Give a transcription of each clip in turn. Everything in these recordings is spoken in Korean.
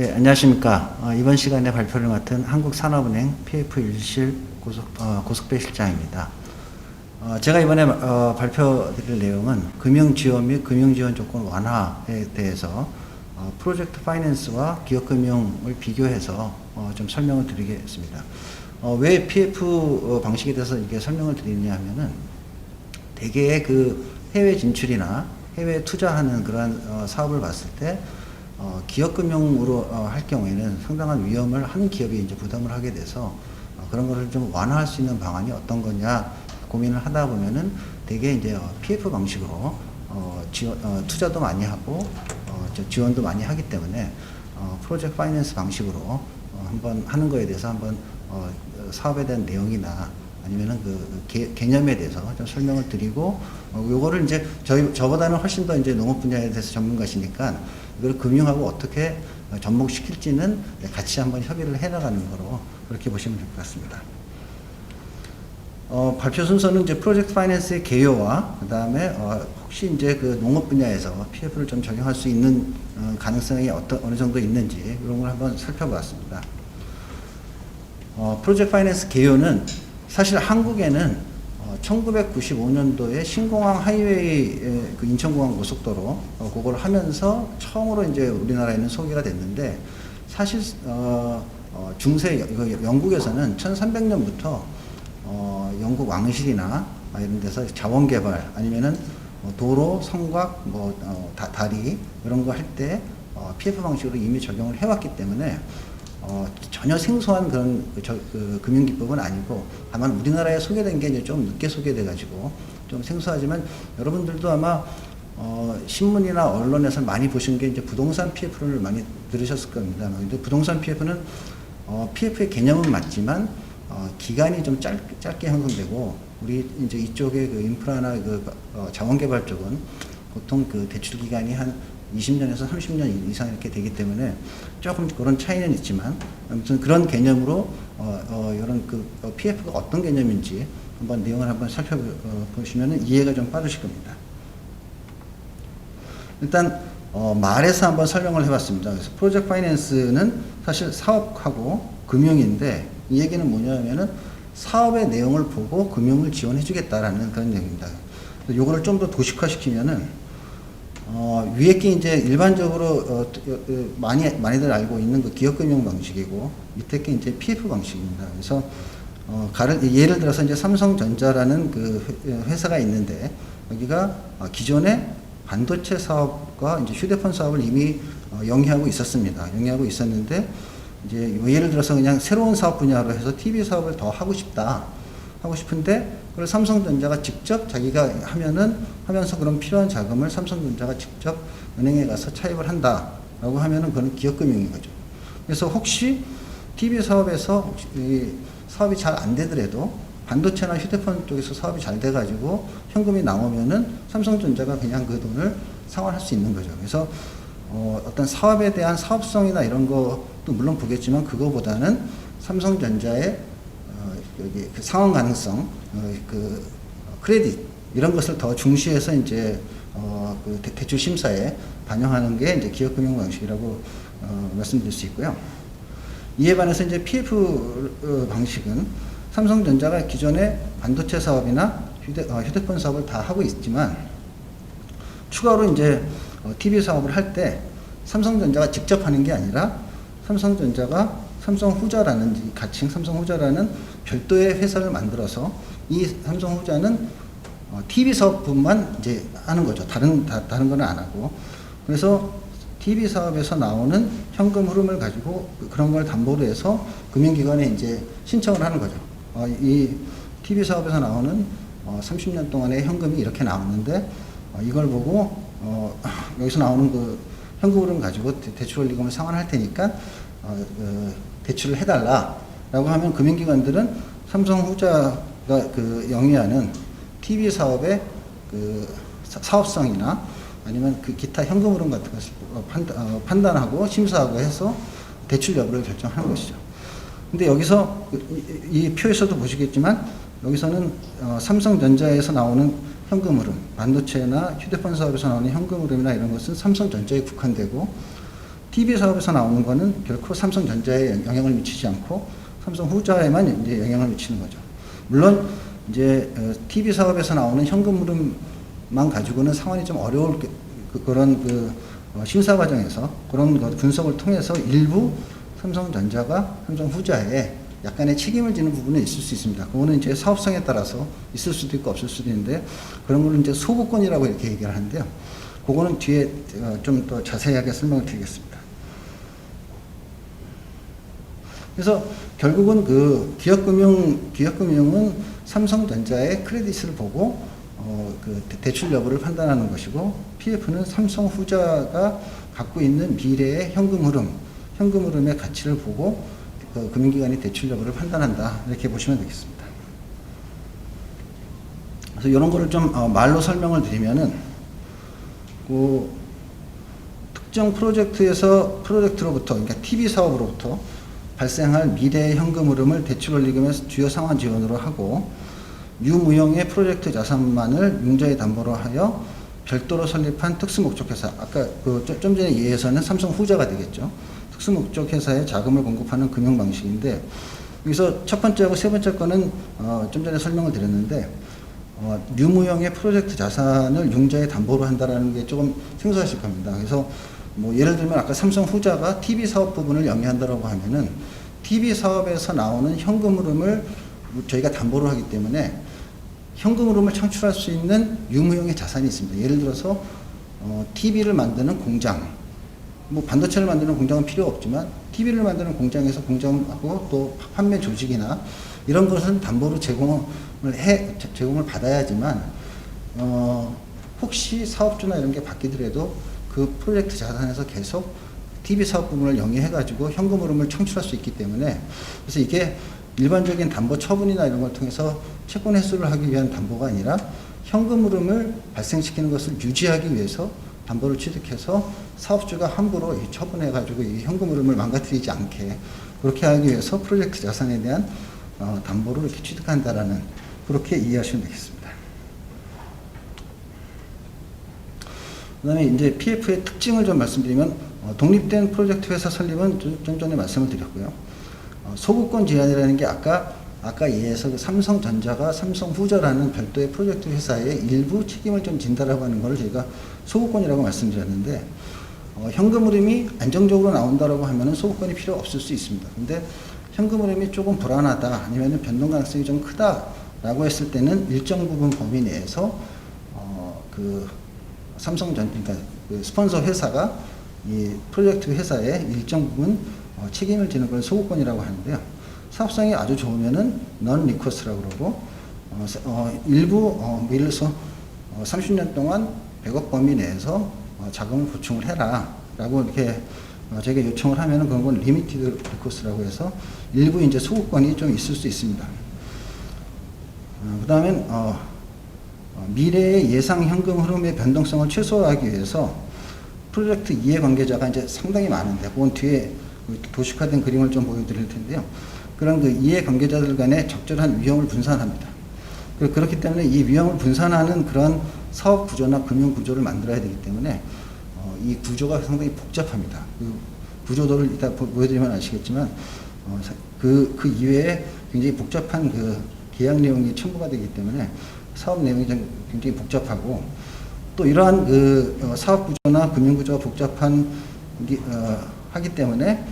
네, 안녕하십니까. 이번 시간에 발표를 맡은 한국산업은행 PF1실 고석배 실장입니다. 제가 이번에 발표드릴 내용은 금융지원 및 금융지원 조건 완화에 대해서 프로젝트 파이낸스와 기업금융을 비교해서 좀 설명을 드리겠습니다. 왜 PF 방식에 대해서 이렇게 설명을 드리느냐 하면은 대개의 그 해외 진출이나 해외 투자하는 그러한 사업을 봤을 때 기업금융으로 할 경우에는 상당한 위험을 한 기업이 이제 부담을 하게 돼서 그런 것을 좀 완화할 수 있는 방안이 어떤 거냐 고민을 하다 보면은 대개 이제 PF 방식으로 투자도 많이 하고 지원도 많이 하기 때문에 프로젝트 파이낸스 방식으로 한번 하는 거에 대해서 한번 사업에 대한 내용이나 아니면은 그 개념에 대해서 좀 설명을 드리고 요거를 이제 저보다는 훨씬 더 이제 농업 분야에 대해서 전문가시니까 이걸 금융하고 어떻게 접목시킬지는 같이 한번 협의를 해 나가는 거로 그렇게 보시면 될 것 같습니다. 발표 순서는 이제 프로젝트 파이낸스의 개요와 그 다음에 혹시 이제 그 농업 분야에서 PF를 좀 적용할 수 있는 가능성이 어느 정도 있는지 이런 걸 한번 살펴보았습니다. 프로젝트 파이낸스 개요는 사실 한국에는 1995년도에 신공항 하이웨이 그 인천공항 고속도로 그걸 하면서 처음으로 이제 우리나라에는 소개가 됐는데 사실 중세 영국에서는 1300년부터 영국 왕실이나 이런 데서 자원 개발 아니면은 도로, 성곽, 다리 이런 거 할 때 PF 방식으로 이미 적용을 해왔기 때문에 전혀 생소한 그런 금융기법은 아니고 다만 우리나라에 소개된 게 이제 좀 늦게 소개돼가지고 좀 생소하지만 여러분들도 아마 신문이나 언론에서 많이 보신 게 이제 부동산 PF를 많이 들으셨을 겁니다. 근데 부동산 PF는 PF의 개념은 맞지만 기간이 좀 짧게 형성되고 우리 이제 이쪽에 그 인프라나 그 자원개발 쪽은 보통 그 대출 기간이 한 20년에서 30년 이상 이렇게 되기 때문에 조금 그런 차이는 있지만 아무튼 그런 개념으로 이런 그 PF가 어떤 개념인지 한번 내용을 한번 살펴보시면 이해가 좀 빠르실 겁니다. 일단 말에서 한번 설명을 해봤습니다. 그래서 프로젝트 파이낸스는 사실 사업하고 금융인데 이 얘기는 뭐냐면은 사업의 내용을 보고 금융을 지원해 주겠다라는 그런 얘기입니다. 요거를 좀 더 도식화시키면은 위에 게 이제 일반적으로 많이들 알고 있는 그 기업금융 방식이고 밑에 게 이제 PF 방식입니다. 그래서 예를 들어서 이제 삼성전자라는 그 회사가 있는데 여기가 기존에 반도체 사업과 이제 휴대폰 사업을 이미 영위하고 있었습니다. 영위하고 있었는데 이제 예를 들어서 그냥 새로운 사업 분야로 해서 TV 사업을 더 하고 싶은데 그걸 삼성전자가 직접 자기가 하면서 그런 필요한 자금을 삼성전자가 직접 은행에 가서 차입을 한다라고 하면은 그건 기업금융인 거죠. 그래서 혹시 TV 사업에서 사업이 잘 안 되더라도 반도체나 휴대폰 쪽에서 사업이 잘 돼가지고 현금이 나오면은 삼성전자가 그냥 그 돈을 상환할 수 있는 거죠. 그래서 어떤 사업에 대한 사업성이나 이런 것도 물론 보겠지만 그거보다는 삼성전자의 여기 그 상환 가능성, 그 크레딧 이런 것을 더 중시해서 이제 그 대출 심사에 반영하는 게 이제 기업금융 방식이라고 말씀드릴 수 있고요. 이에 반해서 이제 PF 방식은 삼성전자가 기존에 반도체 사업이나 휴대폰 사업을 다 하고 있지만 추가로 이제 TV 사업을 할 때 삼성전자가 직접 하는 게 아니라 삼성전자가 삼성후자라는 가칭 삼성후자라는 별도의 회사를 만들어서 이 삼성후자는 TV 사업뿐만 이제 하는 거죠. 다른 거는 안 하고. 그래서 TV 사업에서 나오는 현금 흐름을 가지고 그런 걸 담보로 해서 금융기관에 이제 신청을 하는 거죠. 이 TV 사업에서 나오는 30년 동안의 현금이 이렇게 나오는데 이걸 보고 여기서 나오는 그 현금 흐름 가지고 대출 원리금을 상환할 테니까 대출을 해달라라고 하면 금융기관들은 삼성후자가 그 영위하는 TV 사업의 그 사업성이나 아니면 그 기타 현금 흐름 같은 것을 판단하고 심사하고 해서 대출 여부를 결정하는 것이죠. 근데 여기서 이 표에서도 보시겠지만 여기서는 삼성전자에서 나오는 현금 흐름, 반도체나 휴대폰 사업에서 나오는 현금 흐름이나 이런 것은 삼성전자에 국한되고 TV 사업에서 나오는 거는 결코 삼성전자에 영향을 미치지 않고 삼성 후자에만 이제 영향을 미치는 거죠. 물론 이제 TV 사업에서 나오는 현금 흐름만 가지고는 상황이 좀 어려울 그런 심사 과정에서 그런 분석을 통해서 일부 삼성전자가 삼성 후자에 약간의 책임을 지는 부분은 있을 수 있습니다. 그거는 이제 사업성에 따라서 있을 수도 있고 없을 수도 있는데 그런 걸 이제 소구권이라고 이렇게 얘기를 하는데요. 그거는 뒤에 좀 더 자세하게 설명을 드리겠습니다. 그래서 결국은 그 기업금융은 삼성전자의 크레딧을 보고 그 대출 여부를 판단하는 것이고 PF는 삼성 후자가 갖고 있는 미래의 현금 흐름의 가치를 보고 그 금융기관이 대출 여부를 판단한다 이렇게 보시면 되겠습니다. 그래서 이런 거를 좀 말로 설명을 드리면은 그 특정 프로젝트로부터 그러니까 TV 사업으로부터 발생할 미래의 현금 흐름을 대출원리금의 주요 상환 지원으로 하고 유무형의 프로젝트 자산만을 융자의 담보로 하여 별도로 설립한 특수목적회사 아까 좀 전에 예에서는 삼성 후자가 되겠죠. 특수목적회사에 자금을 공급하는 금융 방식인데 여기서 첫 번째하고 세 번째 거는 좀 전에 설명을 드렸는데 유무형의 프로젝트 자산을 융자의 담보로 한다라는 게 조금 생소하실 겁니다. 그래서 뭐 예를 들면 아까 삼성 후자가 TV 사업 부분을 영위한다라고 하면은 TV 사업에서 나오는 현금 흐름을 저희가 담보로 하기 때문에 현금 흐름을 창출할 수 있는 유무형의 자산이 있습니다. 예를 들어서 TV를 만드는 공장, 뭐 반도체를 만드는 공장은 필요 없지만 TV를 만드는 공장에서 공장하고 또 판매 조직이나 이런 것은 담보로 제공을 받아야지만 혹시 사업주나 이런 게 바뀌더라도 그 프로젝트 자산에서 계속 TV 사업 부분을 영위해가지고 현금 흐름을 창출할 수 있기 때문에 그래서 이게 일반적인 담보 처분이나 이런 걸 통해서 채권 회수를 하기 위한 담보가 아니라 현금 흐름을 발생시키는 것을 유지하기 위해서 담보를 취득해서 사업주가 함부로 처분해가지고 이 현금 흐름을 망가뜨리지 않게 그렇게 하기 위해서 프로젝트 자산에 대한 담보를 이렇게 취득한다라는 그렇게 이해하시면 되겠습니다. 그 다음에 이제 PF의 특징을 좀 말씀드리면, 독립된 프로젝트 회사 설립은 좀 전에 말씀을 드렸고요. 소구권 제한이라는 게 아까 예에서 그 삼성전자가 삼성후자라는 별도의 프로젝트 회사의 일부 책임을 좀 진다라고 하는 걸 저희가 소구권이라고 말씀드렸는데, 현금 흐름이 안정적으로 나온다라고 하면은 소구권이 필요 없을 수 있습니다. 근데 현금 흐름이 조금 불안하다, 아니면은 변동 가능성이 좀 크다라고 했을 때는 일정 부분 범위 내에서, 그러니까 그 스폰서 회사가 이 프로젝트 회사에 일정 부분 책임을 지는 걸 소구권이라고 하는데요. 사업성이 아주 좋으면은 넌 리코스라고 그러고, 일부, 예를 들어서 30년 동안 100억 범위 내에서 자금을 보충을 해라 라고 이렇게 저에게 요청을 하면은 그런 건 리미티드 리코스라고 해서 일부 이제 소구권이 좀 있을 수 있습니다. 그 다음엔 미래의 예상 현금 흐름의 변동성을 최소화하기 위해서 프로젝트 이해관계자가 이제 상당히 많은데, 그건 뒤에 도식화된 그림을 좀 보여드릴 텐데요. 그런 그 이해관계자들 간의 적절한 위험을 분산합니다. 그렇기 때문에 이 위험을 분산하는 그런 사업 구조나 금융 구조를 만들어야 되기 때문에 이 구조가 상당히 복잡합니다. 그 구조도를 이따 보여드리면 아시겠지만 그 이외에 굉장히 복잡한 그 계약 내용이 첨부가 되기 때문에 사업 내용이 굉장히 복잡하고, 또 이러한 그 사업 구조나 금융 구조가 복잡한 하기 때문에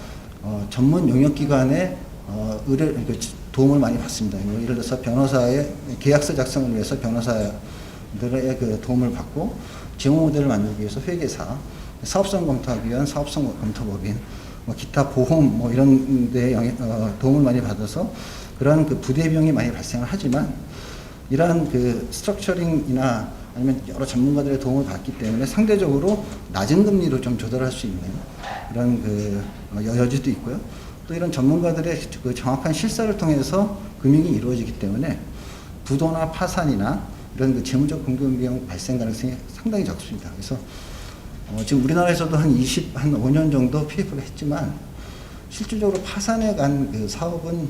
전문 용역 기관의 도움을 많이 받습니다. 예를 들어서 변호사의 계약서 작성을 위해서 변호사들의 그 도움을 받고, 재무 모델을 만들기 위해서 회계사, 사업성 검토하기 위한 사업성 검토법인, 기타 보험 이런 데 도움을 많이 받아서 그러한 그 부대 비용이 많이 발생을 하지만, 이러한 그 스트럭처링이나 아니면 여러 전문가들의 도움을 받기 때문에 상대적으로 낮은 금리로 좀 조달할 수 있는 그런 그 여지도 있고요. 또 이런 전문가들의 그 정확한 실사를 통해서 금융이 이루어지기 때문에 부도나 파산이나 이런 그 재무적 공급 비용 발생 가능성이 상당히 적습니다. 그래서 지금 우리나라에서도 한 5년 정도 PF를 했지만 실질적으로 파산해 간 그 사업은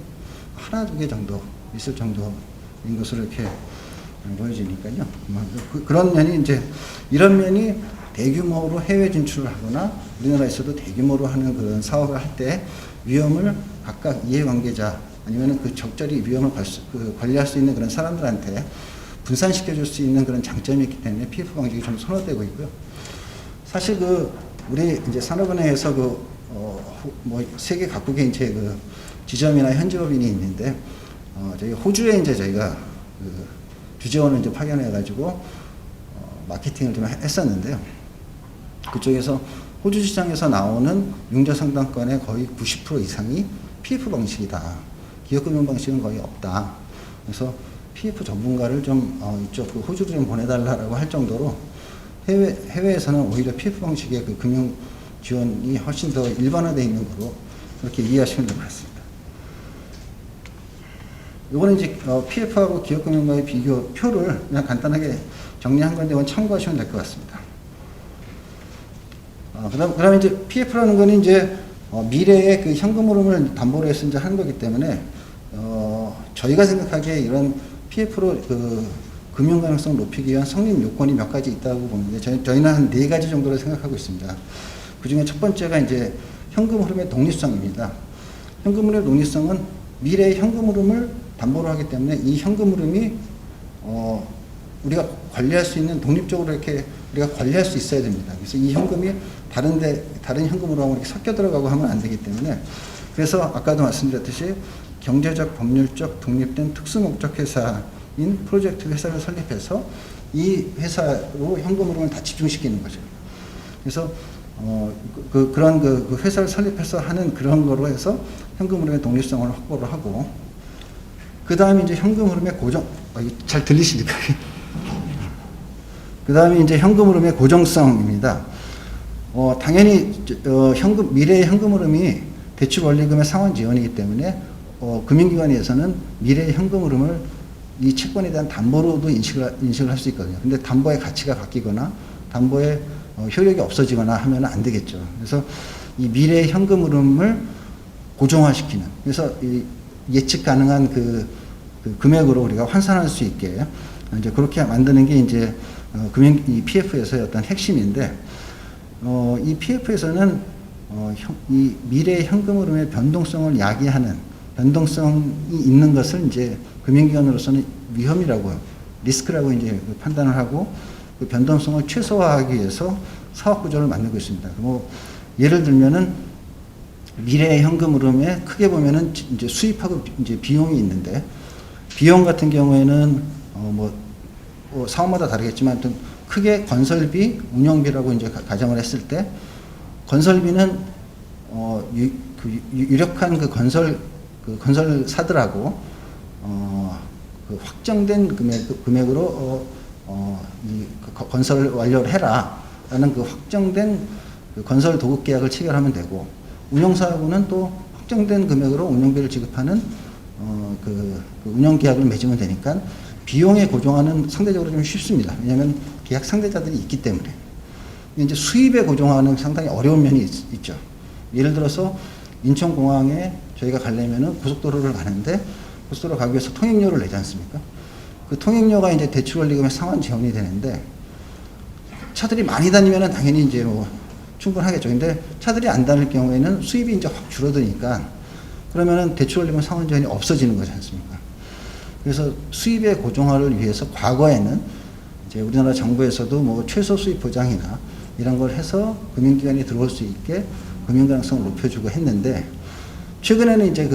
하나, 두 개 정도 있을 정도인 것으로 이렇게 보여지니까요. 그런 면이 이제 이런 면이 대규모로 해외 진출을 하거나 우리나라에서도 대규모로 하는 그런 사업을 할 때 위험을 각각 이해관계자 아니면 그 적절히 위험을 관리할 수 있는 그런 사람들한테 분산시켜 줄 수 있는 그런 장점이 있기 때문에 PF 방식이 좀 선호되고 있고요. 사실 우리 이제 산업은행에서 뭐 세계 각국에 이제 지점이나 현지법인이 있는데 저희 호주에 이제 저희가 주재원을 이제 파견해가지고 마케팅을 좀 했었는데요. 그쪽에서 호주 시장에서 나오는 융자 상담권의 거의 90% 이상이 PF 방식이다. 기업금융 방식은 거의 없다. 그래서 PF 전문가를 좀 이쪽 호주로 좀 보내달라고 할 정도로 해외에서는 오히려 PF 방식의 그 금융 지원이 훨씬 더 일반화되어 있는 거로 그렇게 이해하시면 될 것 같습니다. 이거는 이제 PF하고 기업금융과의 비교 표를 그냥 간단하게 정리한 건데 이건 참고하시면 될 것 같습니다. 그다음에 이제 PF라는 거는 이제 미래의 그 현금 흐름을 담보로 해서 이제 하는 거기 때문에 저희가 생각하기에 이런 PF로 그 금융 가능성을 높이기 위한 성립 요건이 몇 가지 있다고 보는데 저희는 한 4가지 정도로 생각하고 있습니다. 그 중에 첫 번째가 이제 현금 흐름의 독립성입니다. 현금 흐름의 독립성은 미래의 현금 흐름을 담보로 하기 때문에 이 현금 흐름이 우리가 관리할 수 있는 독립적으로 이렇게 우리가 관리할 수 있어야 됩니다. 그래서 이 현금이 다른 현금으로 하면 이렇게 섞여 들어가고 하면 안 되기 때문에 그래서 아까도 말씀드렸듯이 경제적, 법률적, 독립된 특수목적 회사인 프로젝트 회사를 설립해서 이 회사로 현금 흐름을 다 집중시키는 거죠. 그래서 그런 그 회사를 설립해서 하는 그런 거로 해서 현금 흐름의 독립성을 확보를 하고 그 다음에 이제 현금 흐름의 잘 들리십니까? 그 다음에 이제 현금 흐름의 고정성입니다. 당연히 미래의 현금 흐름이 대출 원리금의 상환 지원이기 때문에 금융기관에서는 미래의 현금 흐름을 이 채권에 대한 담보로도 인식을 할 수 있거든요. 근데 담보의 가치가 바뀌거나 담보의 효력이 없어지거나 하면 안 되겠죠. 그래서 이 미래의 현금 흐름을 고정화시키는, 그래서 이 예측 가능한 그 금액으로 우리가 환산할 수 있게 이제 그렇게 만드는 게 이제 이 PF에서의 어떤 핵심인데, 이 PF에서는 이 미래의 현금 흐름의 변동성을 야기하는, 변동성이 있는 것을 이제 금융기관으로서는 위험이라고, 리스크라고 이제 판단을 하고 그 변동성을 최소화하기 위해서 사업 구조를 만들고 있습니다. 뭐 예를 들면은 미래의 현금 흐름에 크게 보면은 이제 수입하고 이제 비용이 있는데, 비용 같은 경우에는 사업마다 다르겠지만 하여튼 크게 건설비, 운영비라고 이제 가정을 했을 때, 건설비는 유력한 그 건설사들하고 그 확정된 금액으로 건설 완료를 해라라는 그 확정된 그 건설 도급 계약을 체결하면 되고, 운영사하고는 또 확정된 금액으로 운영비를 지급하는 그 운영 계약을 맺으면 되니까 비용의 고정화는 상대적으로 좀 쉽습니다. 왜냐하면 계약 상대자들이 있기 때문에. 이제 수입의 고정화는 상당히 어려운 면이 있죠. 예를 들어서 인천공항에 저희가 가려면은 고속도로를 가는데 고속도로 가기 위해서 통행료를 내지 않습니까? 그 통행료가 이제 대출원리금의 상환 지원이 되는데, 차들이 많이 다니면은 당연히 이제 충분하겠죠. 근데 차들이 안 다닐 경우에는 수입이 이제 확 줄어드니까 그러면은 대출원리금 상환 지원이 없어지는 거지 않습니까? 그래서 수입의 고정화를 위해서 과거에는 이제 우리나라 정부에서도 최소 수입 보장이나 이런 걸 해서 금융기관이 들어올 수 있게 금융 가능성을 높여주고 했는데, 최근에는 이제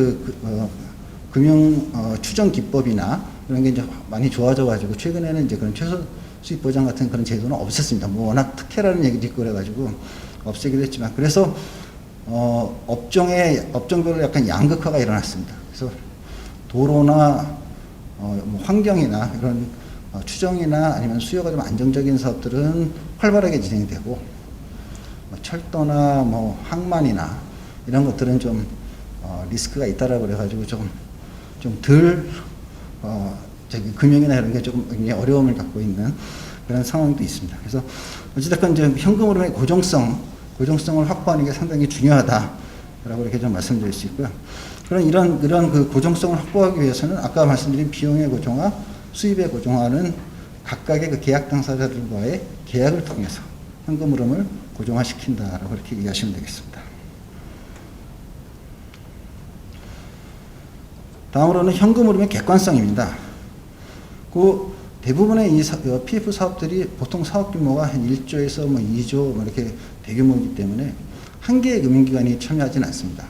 금융 추정 기법이나 이런 게 이제 많이 좋아져 가지고 최근에는 이제 그런 최소 수입 보장 같은 그런 제도는 없앴습니다. 워낙 특혜라는 얘기도 있고 그래가지고 없애기도 했지만, 그래서 업종별로 약간 양극화가 일어났습니다. 그래서 도로나 환경이나 이런 추정이나 아니면 수요가 좀 안정적인 사업들은 활발하게 진행되고, 철도나 항만이나 이런 것들은 좀 리스크가 있다라고 그래가지고 좀 덜 금융이나 이런 게 조금 어려움을 갖고 있는 그런 상황도 있습니다. 그래서 어찌됐건 이제 현금 흐름의 고정성을 확보하는 게 상당히 중요하다라고 이렇게 좀 말씀드릴 수 있고요. 이런 그 고정성을 확보하기 위해서는 아까 말씀드린 비용의 고정화, 수입의 고정화는 각각의 그 계약 당사자들과의 계약을 통해서 현금 흐름을 고정화시킨다라고 이렇게 이해하시면 되겠습니다. 다음으로는 현금 흐름의 객관성입니다. 그 대부분의 이 PF 사업들이 보통 사업 규모가 한 1조에서 뭐 2조 이렇게 대규모이기 때문에 한 개의 금융기관이 참여하지는 않습니다.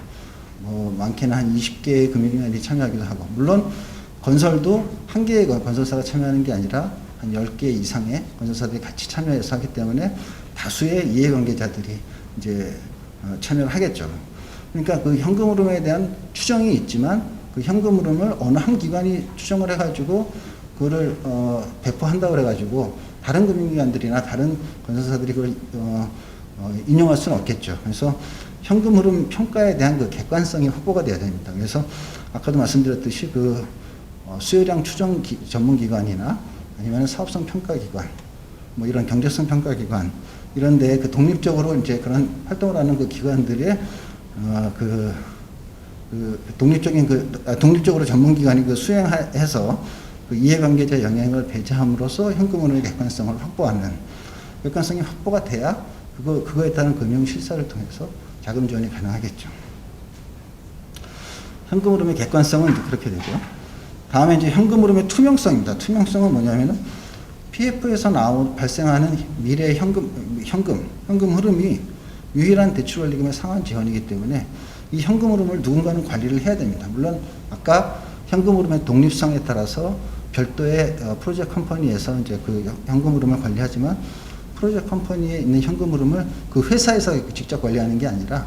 뭐 많게는 한 20개의 금융기관이 참여하기도 하고, 물론 건설도 한 개의 건설사가 참여하는 게 아니라 한 10개 이상의 건설사들이 같이 참여해서 하기 때문에 다수의 이해관계자들이 이제 참여를 하겠죠. 그러니까 그 현금 흐름에 대한 추정이 있지만 그 현금 흐름을 어느 한 기관이 추정을 해가지고 그거를 배포한다고 그래가지고 다른 금융기관들이나 다른 건설사들이 그걸 인용할 수는 없겠죠. 그래서 현금 흐름 평가에 대한 그 객관성이 확보가 돼야 됩니다. 그래서 아까도 말씀드렸듯이 그 수요량 추정 전문기관이나 아니면 사업성 평가기관, 뭐 이런 경제성 평가기관 이런 데 그 독립적으로 이제 그런 활동을 하는 그 기관들의 독립적으로 전문기관이 그 수행해서 그 이해관계자 영향을 배제함으로써 현금 흐름의 객관성을 확보하는, 객관성이 확보가 돼야 그거에 따른 금융 실사를 통해서 자금 지원이 가능하겠죠. 현금 흐름의 객관성은 이제 그렇게 되고, 다음에 이제 현금 흐름의 투명성입니다. 투명성은 뭐냐면은 PF에서 발생하는 미래 현금 흐름이 유일한 대출원리금의 상환 지원이기 때문에 이 현금 흐름을 누군가는 관리를 해야 됩니다. 물론 아까 현금 흐름의 독립성에 따라서 별도의 프로젝트 컴퍼니에서 이제 그 현금 흐름을 관리하지만, 프로젝트 컴퍼니에 있는 현금 흐름을 그 회사에서 직접 관리하는 게 아니라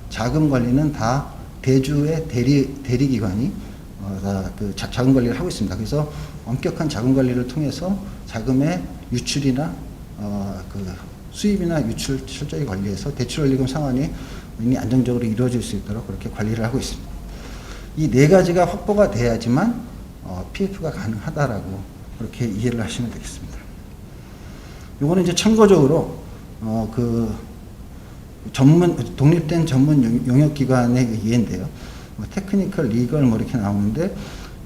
자금 관리는 다 대주의 대리기관이 그 자금 관리를 하고 있습니다. 그래서 엄격한 자금 관리를 통해서 자금의 유출이나 그 수입이나 유출 철저히 관리해서 대출원리금 상환이 안정적으로 이루어질 수 있도록 그렇게 관리를 하고 있습니다. 이 네 가지가 확보가 돼야지만 PF가 가능하다라고 그렇게 이해를 하시면 되겠습니다. 요거는 이제 참고적으로 그 독립된 전문 용역기관의 이해인데요. 뭐 테크니컬, 리걸 뭐 이렇게 나오는데,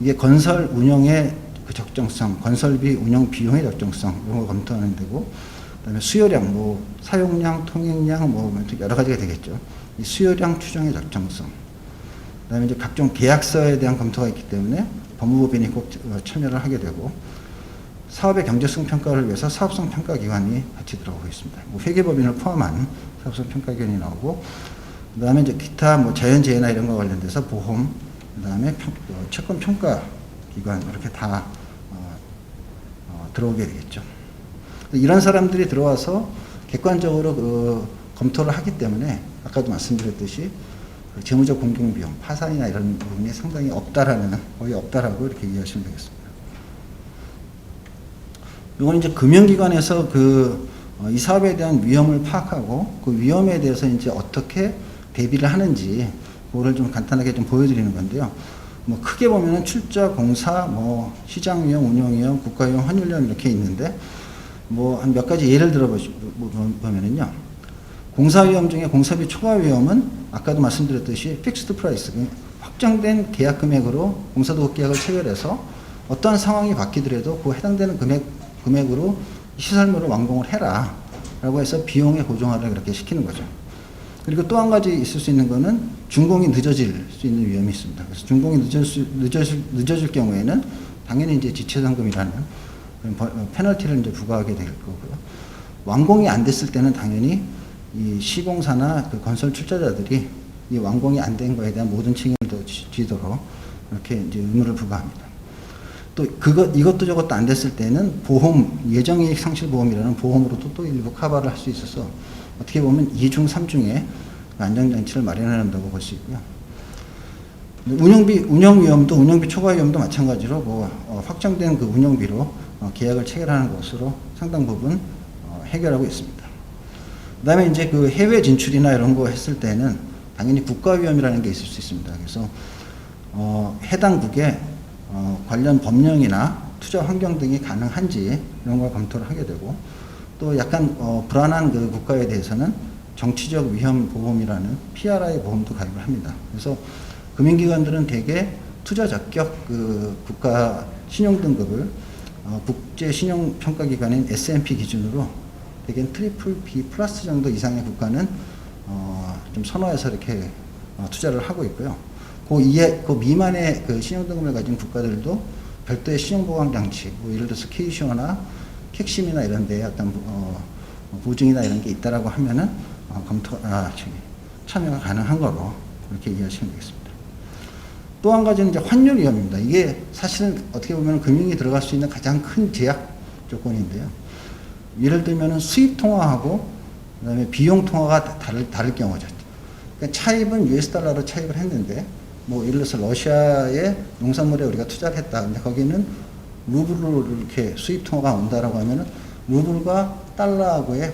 이게 건설 운영의 그 적정성, 건설비 운영 비용의 적정성 이런 거 검토하는 데고, 그다음에 수요량, 뭐 사용량, 통행량 뭐 여러 가지가 되겠죠. 이 수요량 추정의 적정성. 그다음에 이제 각종 계약서에 대한 검토가 있기 때문에 법무법인이 꼭 참여를 하게 되고, 사업의 경제성 평가를 위해서 사업성 평가기관이 같이 들어가고 있습니다. 뭐 회계법인을 포함한 사업성 평가기관이 나오고, 그다음에 이제 기타 뭐 자연재해나 이런 거 관련돼서 보험, 그다음에 채권 평가기관 이렇게 다 들어오게 되겠죠. 이런 사람들이 들어와서 객관적으로 검토를 하기 때문에 아까도 말씀드렸듯이 그 재무적 공경 비용, 파산이나 이런 부분이 상당히 거의 없다라고 이렇게 이해하시면 되겠습니다. 이건 이제 금융기관에서 이 사업에 대한 위험을 파악하고 그 위험에 대해서 이제 어떻게 대비를 하는지 그거를 좀 간단하게 좀 보여드리는 건데요. 뭐 크게 보면은 출자, 공사, 뭐 시장 위험, 운영 위험, 국가 위험, 환율 위험 이렇게 있는데, 뭐 한 몇 가지 예를 들어 보면은요. 공사 위험 중에 공사비 초과 위험은 아까도 말씀드렸듯이 픽스드 프라이스, 확정된 계약 금액으로 공사도급 계약을 체결해서 어떠한 상황이 바뀌더라도 그 해당되는 금액으로 시설물을 완공을 해라 라고 해서 비용의 고정화를 그렇게 시키는 거죠. 그리고 또 한 가지 있을 수 있는 거는 준공이 늦어질 수 있는 위험이 있습니다. 그래서 준공이 늦어질 경우에는 당연히 이제 지체상금이라는 페널티를 이제 부과하게 될 거고요. 완공이 안 됐을 때는 당연히 이 시공사나 그 건설 출자자들이 이 완공이 안 된 거에 대한 모든 책임을 지도록 이렇게 이제 의무를 부과합니다. 또 이것도 저것도 안 됐을 때는 보험, 예정이익 상실 보험이라는 보험으로도 또 일부 커버를 할 수 있어서 어떻게 보면 2중 3중의 안전장치를 마련해야 한다고 볼 수 있고요. 운영 위험도, 운영비 초과 위험도 마찬가지로 확정된 그 운영비로 계약을 체결하는 것으로 상당 부분 해결하고 있습니다. 그 다음에 이제 그 해외 진출이나 이런 거 했을 때는 당연히 국가 위험이라는 게 있을 수 있습니다. 그래서 해당국에 관련 법령이나 투자 환경 등이 가능한지 이런 걸 검토를 하게 되고, 또 약간 불안한 그 국가에 대해서는 정치적 위험 보험이라는 PRI 보험도 가입을 합니다. 그래서 금융기관들은 대개 투자 적격 그 국가 신용 등급을 국제 신용 평가 기관인 S&P 기준으로 대개는 트리플 B 플러스 정도 이상의 국가는 좀 선호해서 이렇게 투자를 하고 있고요. 그 미만의 그 신용등급을 가진 국가들도 별도의 신용보강 장치, 뭐 예를 들어서 K시어나 캡심이나 이런 데에 어떤 보증이나 이런 게 있다라고 하면은 참여가 가능한 거로 그렇게 이해하시면 되겠습니다. 또 한 가지는 이제 환율 위험입니다. 이게 사실은 어떻게 보면 금융이 들어갈 수 있는 가장 큰 제약 조건인데요. 예를 들면 수입 통화하고 그다음에 비용 통화가 다를 경우죠. 그러니까 차입은 US 달러로 차입을 했는데 뭐 예를 들어서 러시아의 농산물에 우리가 투자를 했다. 근데 거기는 루블로 이렇게 수입 통화가 온다라고 하면은 루블과 달러하고의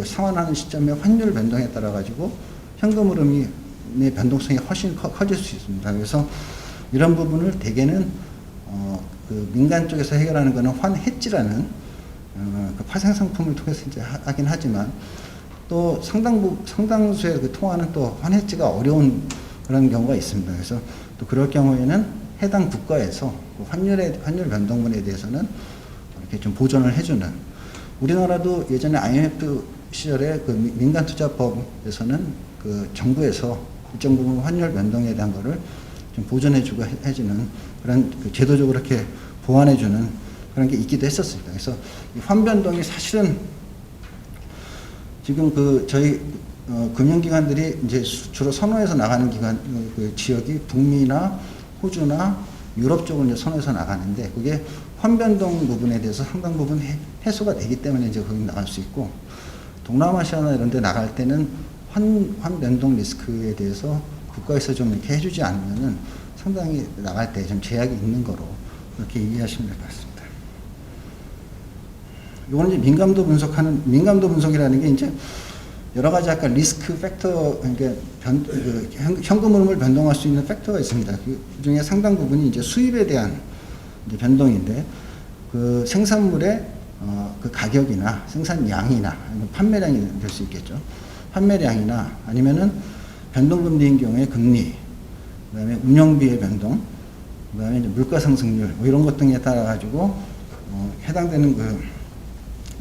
상환하는 시점의 환율 변동에 따라 가지고 현금 흐름의 변동성이 훨씬 커질 수 있습니다. 그래서 이런 부분을 대개는 그 민간 쪽에서 해결하는 것은 환해지라는 그 파생 상품을 통해서 이제 하긴 하지만 또 상당수의 그 통화는 또 환해지가 어려운 그런 경우가 있습니다. 그래서 또 그럴 경우에는 해당 국가에서 그 환율 변동분에 대해서는 이렇게 좀 보전을 해주는, 우리나라도 예전에 IMF 시절에 그 민간 투자법에서는 그 정부에서 일정 부분 환율 변동에 대한 거를 좀 보전해주고 해주는 그런 그 제도적으로 이렇게 보완해주는 그런 게 있기도 했었습니다. 그래서 이 환변동이 사실은 지금 그 저희 금융기관들이 이제 주로 선호해서 나가는 그 지역이 북미나 호주나 유럽 쪽을 이제 선호해서 나가는데, 그게 환변동 부분에 대해서 상당 부분 해소가 되기 때문에 이제 거기 나갈 수 있고, 동남아시아나 이런 데 나갈 때는 환변동 리스크에 대해서 국가에서 좀 이렇게 해주지 않으면은 상당히 나갈 때 좀 제약이 있는 거로 그렇게 이해하시면 될 것 같습니다. 이거는 이제 민감도 분석이라는 게 이제 여러 가지 아까 리스크 팩터, 그러니까 현금 흐름을 변동할 수 있는 팩터가 있습니다. 그 중에 상당 부분이 이제 수입에 대한 이제 변동인데, 그 생산물의 그 가격이나 생산량이나 판매량이 될 수 있겠죠. 판매량이나 아니면은 변동금리인 경우에 금리, 그다음에 운영비의 변동, 그다음에 이제 물가 상승률 뭐 이런 것 등에 따라 가지고 해당되는 그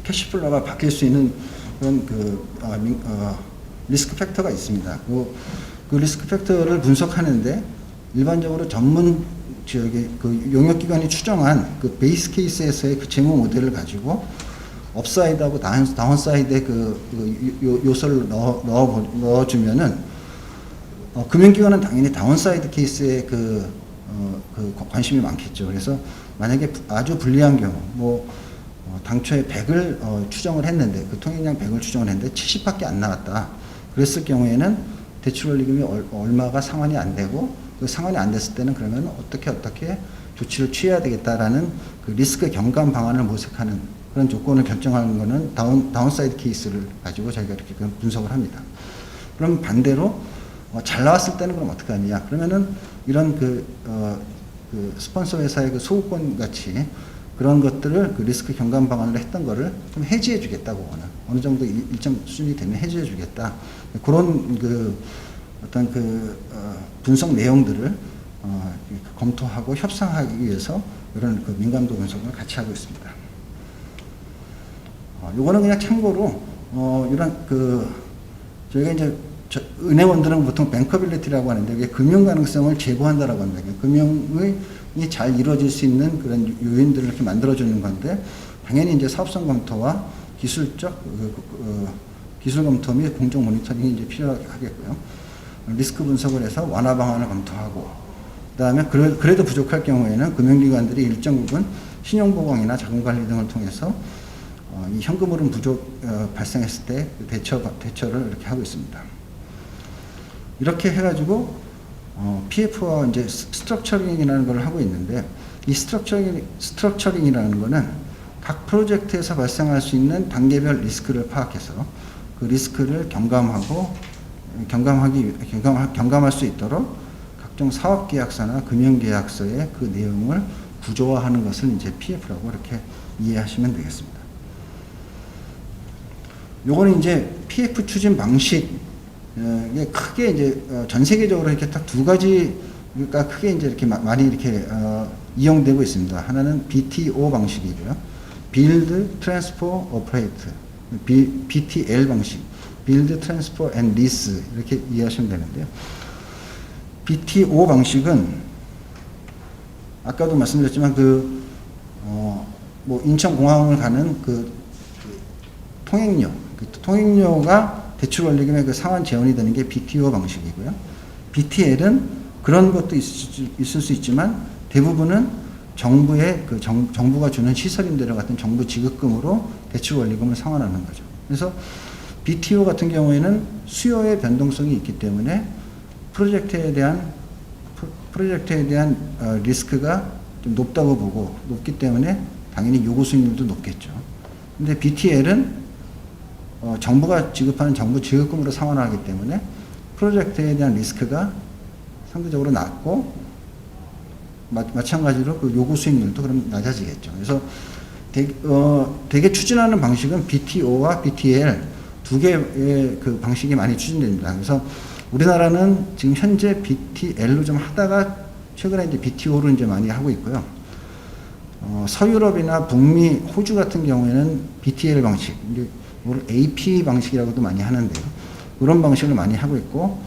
캐시플로가 바뀔 수 있는 그런 리스크 팩터가 있습니다. 그 리스크 팩터를 분석하는데 일반적으로 전문 지역의 그 용역기관이 추정한 그 베이스 케이스에서의 그 재무 모델을 가지고 업사이드하고 다운사이드의 요소를 넣어주면은 금융기관은 당연히 다운사이드 케이스에 관심이 많겠죠. 그래서 만약에 아주 불리한 경우, 당초에 100을 추정을 했는데, 그 통행량 100을 추정을 했는데 70밖에 안 나왔다. 그랬을 경우에는 대출 원리금이 얼마가 상환이 안 되고, 그 상환이 안 됐을 때는 그러면 어떻게 조치를 취해야 되겠다라는 그 리스크 경감 방안을 모색하는 그런 조건을 결정하는 것은 다운사이드 케이스를 가지고 저희가 이렇게 분석을 합니다. 그럼 반대로 잘 나왔을 때는 그럼 어떻게 하느냐? 그러면은 이런 그 스폰서 회사의 그 소구권 같이 그런 것들을 그 리스크 경감 방안을 했던 거를 좀 해지해 주겠다고, 어느 정도 일정 수준이 되면 해지해 주겠다. 그런 어떤 분석 내용들을 검토하고 협상하기 위해서 이런 그 민감도 분석을 같이 하고 있습니다. 요거는 그냥 참고로 이런 저희가 이제 은행원들은 보통 뱅커빌리티라고 하는데, 이게 금융 가능성을 제고한다라고 합니다. 금융이 잘 이루어질 수 있는 그런 요인들을 이렇게 만들어주는 건데, 당연히 이제 사업성 검토와 기술적 기술 검토 및 공정 모니터링이 이제 필요하겠고요. 리스크 분석을 해서 완화 방안을 검토하고, 그다음에 그래도 부족할 경우에는 금융기관들이 일정 부분 신용보강이나 자금관리 등을 통해서 이 현금 흐름 부족 발생했을 때 대처를 이렇게 하고 있습니다. 이렇게 해가지고 PF와 이제 스트럭처링이라는 걸 하고 있는데, 이 스트럭처링이라는 거는 각 프로젝트에서 발생할 수 있는 단계별 리스크를 파악해서 그 리스크를 경감할 수 있도록 각종 사업계약서나 금융계약서의 그 내용을 구조화하는 것을 이제 PF라고 이렇게 이해하시면 되겠습니다. 요거는 이제 PF 추진 방식, 이게 크게 이제 전 세계적으로 이렇게 딱 두 가지가 크게 이제 이렇게 많이 이렇게 이용되고 있습니다. 하나는 BTO 방식이고요. Build, Transfer, Operate. BTL 방식, Build, Transfer and Lease 이렇게 이해하시면 되는데요. BTO 방식은 아까도 말씀드렸지만 뭐 인천공항을 가는 통행료, 통행료가 대출 원리금의 상환 재원이 되는 게 BTO 방식이고요. BTL은 그런 것도 있을 수 있지만 대부분은 정부의 정부가 주는 시설임대료 같은 정부 지급금으로 대출 원리금을 상환하는 거죠. 그래서 BTO 같은 경우에는 수요의 변동성이 있기 때문에 프로젝트에 대한 리스크가 좀 높다고 보고 높기 때문에 당연히 요구 수익률도 높겠죠. 근데 BTL은 정부가 지급하는 정부 지급금으로 상환하기 때문에 프로젝트에 대한 리스크가 상대적으로 낮고 마찬가지로 그 요구 수익률도 그럼 낮아지겠죠. 그래서 되게 추진하는 방식은 BTO와 BTL 두 개의 그 방식이 많이 추진됩니다. 그래서 우리나라는 지금 현재 BTL로 좀 하다가 최근에 이제 BTO로 이제 많이 하고 있고요. 서유럽이나 북미, 호주 같은 경우에는 BTL 방식, 이걸 AP 방식이라고도 많이 하는데요. 그런 방식을 많이 하고 있고,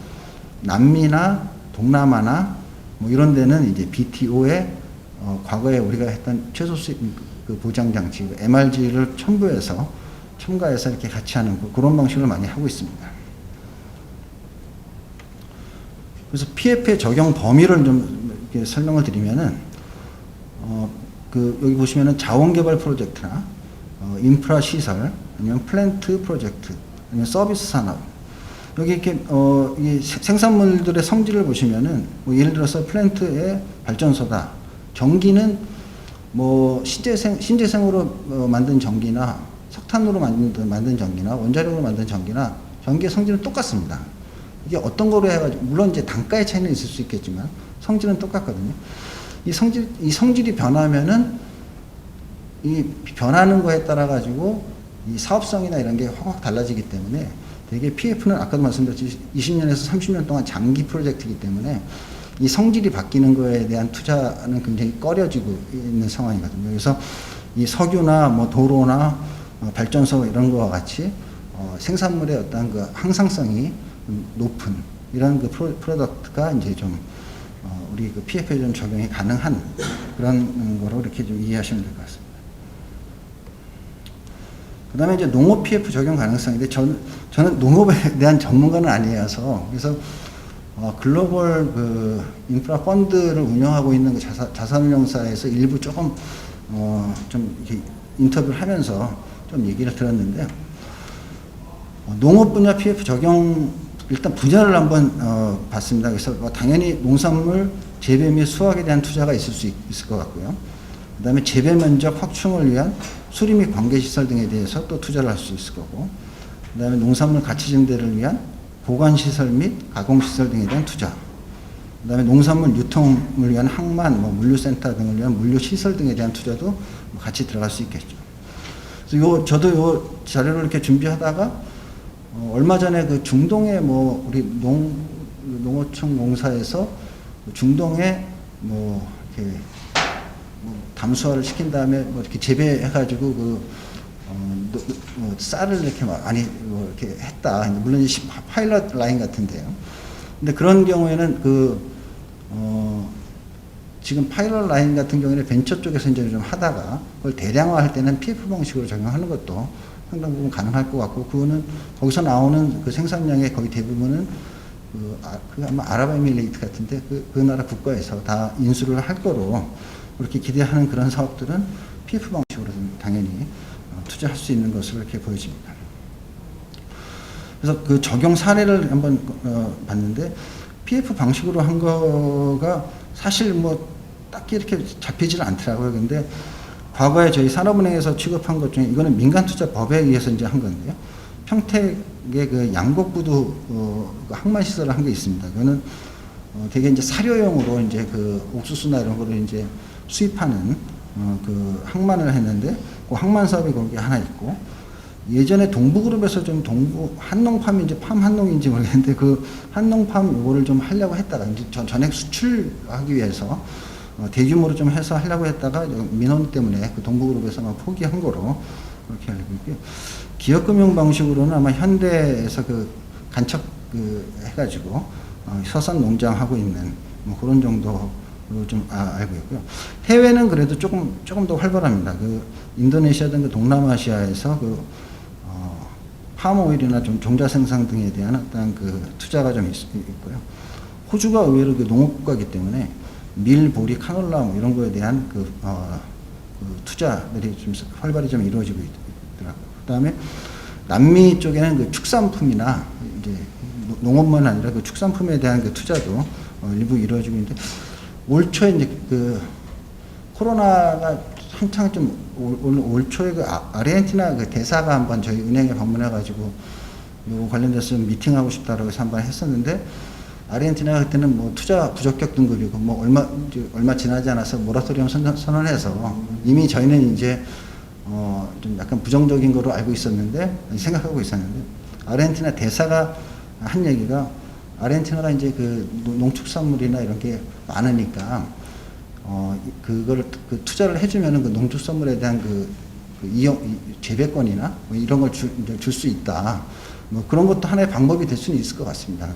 남미나 동남아나 뭐 이런 데는 이제 BTO에 과거에 우리가 했던 최소 수익 그 보장 장치, MRG를 첨가해서 이렇게 같이 하는 그런 방식을 많이 하고 있습니다. 그래서 PF의 적용 범위를 좀 이렇게 설명을 드리면은, 여기 보시면은 자원개발 프로젝트나, 인프라 시설, 아니면 플랜트 프로젝트, 아니면 서비스 산업. 여기 이렇게, 이 생산물들의 성질을 보시면은, 뭐 예를 들어서 플랜트의 발전소다. 전기는 뭐 신재생으로 만든 전기나, 석탄으로 만든 전기나, 원자력으로 만든 전기나, 전기의 성질은 똑같습니다. 이게 어떤 거로 해가지고, 물론 이제 단가의 차이는 있을 수 있겠지만, 성질은 똑같거든요. 이 성질이 변하면은, 이 변하는 거에 따라 가지고, 이 사업성이나 이런 게 확 달라지기 때문에, 되게 PF는 아까도 말씀드렸듯이 20년에서 30년 동안 장기 프로젝트이기 때문에, 이 성질이 바뀌는 거에 대한 투자는 굉장히 꺼려지고 있는 상황이거든요. 그래서 이 석유나 뭐 도로나 발전소 이런 거와 같이, 생산물의 어떤 그 항상성이 높은 이런 그 프로덕트가 이제 좀 우리 그 PF에 좀 적용이 가능한 그런 거로 이렇게 좀 이해하시면 될 것 같습니다. 그 다음에 이제 농업 PF 적용 가능성인데 저는 농업에 대한 전문가는 아니어서 그래서 글로벌 그 인프라 펀드를 운영하고 있는 그 자산운용사에서 일부 조금 좀 이렇게 인터뷰를 하면서 좀 얘기를 들었는데 농업 분야 PF 적용 일단 분야를 한번 봤습니다. 그래서 당연히 농산물 재배 및 수확에 대한 투자가 있을 수 있을 것 같고요. 그 다음에 재배 면적 확충을 위한 수리 및 관계시설 등에 대해서 또 투자를 할 수 있을 거고, 그 다음에 농산물 가치 증대를 위한 보관시설 및 가공시설 등에 대한 투자, 그 다음에 농산물 유통을 위한 항만, 뭐 물류센터 등을 위한 물류시설 등에 대한 투자도 같이 들어갈 수 있겠죠. 그래서 저도 요 자료를 이렇게 준비하다가 얼마 전에 그 중동에 뭐 우리 농어촌 공사에서 중동에 뭐 이렇게 뭐 담수화를 시킨 다음에 뭐 이렇게 재배해가지고 쌀을 이렇게 많이 뭐 이렇게 했다. 물론 파일럿 라인 같은데요. 근데 그런 경우에는 지금 파일럿 라인 같은 경우에는 벤처 쪽에서 이제 좀 하다가 그걸 대량화할 때는 PF 방식으로 적용하는 것도 상당 부분 가능할 것 같고, 그거는 거기서 나오는 그 생산량의 거의 대부분은 아마 아랍에미레이트 같은데 그 나라 국가에서 다 인수를 할 거로 그렇게 기대하는 그런 사업들은 PF 방식으로 당연히 투자할 수 있는 것으로 이렇게 보여집니다. 그래서 그 적용 사례를 한번 봤는데 PF 방식으로 한 거가 사실 뭐 딱히 이렇게 잡히지는 않더라고요. 근데 과거에 저희 산업은행에서 취급한 것 중에 이거는 민간투자법에 의해서 이제 한 건데요. 평택의 그 양곡부두 항만 시설을 한 게 있습니다. 그거는 되게 이제 사료용으로 이제 그 옥수수나 이런 거를 이제 수입하는 그 항만을 했는데 그 항만 사업이 거기 하나 있고, 예전에 동부그룹에서 좀 한농팜인지 한농인지 모르겠는데 그 한농팜 요거를 좀 하려고 했다가 이제 전액 수출하기 위해서 대규모로 좀 해서 하려고 했다가 민원 때문에 그 동부그룹에서 포기한 거로 그렇게 알고 있고요. 기업금융 방식으로는 아마 현대에서 그 간척 해가지고 서산 농장하고 있는 뭐 그런 정도로 좀 알고 있고요. 해외는 그래도 조금 더 활발합니다. 그 인도네시아 등 그 동남아시아에서 팜오일이나 좀 종자 생산 등에 대한 어떤 그 투자가 좀 있고요. 호주가 의외로 그 농업국가이기 때문에 밀, 보리, 카놀라 뭐 이런 거에 대한 그 투자들이 좀 활발히 좀 이루어지고 있더라고요. 그다음에 남미 쪽에는 그 축산품이나 이제 농업만 아니라 그 축산품에 대한 그 투자도 일부 이루어지고 있는데 올 초에 이제 그 코로나가 한창 좀 올 초에 그 아르헨티나 그 대사가 한번 저희 은행에 방문해가지고 요 관련돼서 미팅하고 싶다라고 해서 한번 했었는데 아르헨티나가 그때는 뭐 투자 부적격 등급이고 뭐 얼마 지나지 않아서 모라토리엄 선언해서 이미 저희는 이제 좀 약간 부정적인 거로 알고 있었는데 생각하고 있었는데 아르헨티나 대사가 한 얘기가 아르헨티나가 이제 그 농축산물이나 이런 게 많으니까 그걸 그 투자를 해주면은 그 농축산물에 대한 그 이용 재배권이나 뭐 이런 걸 줄 수 있다. 뭐 그런 것도 하나의 방법이 될 수는 있을 것 같습니다.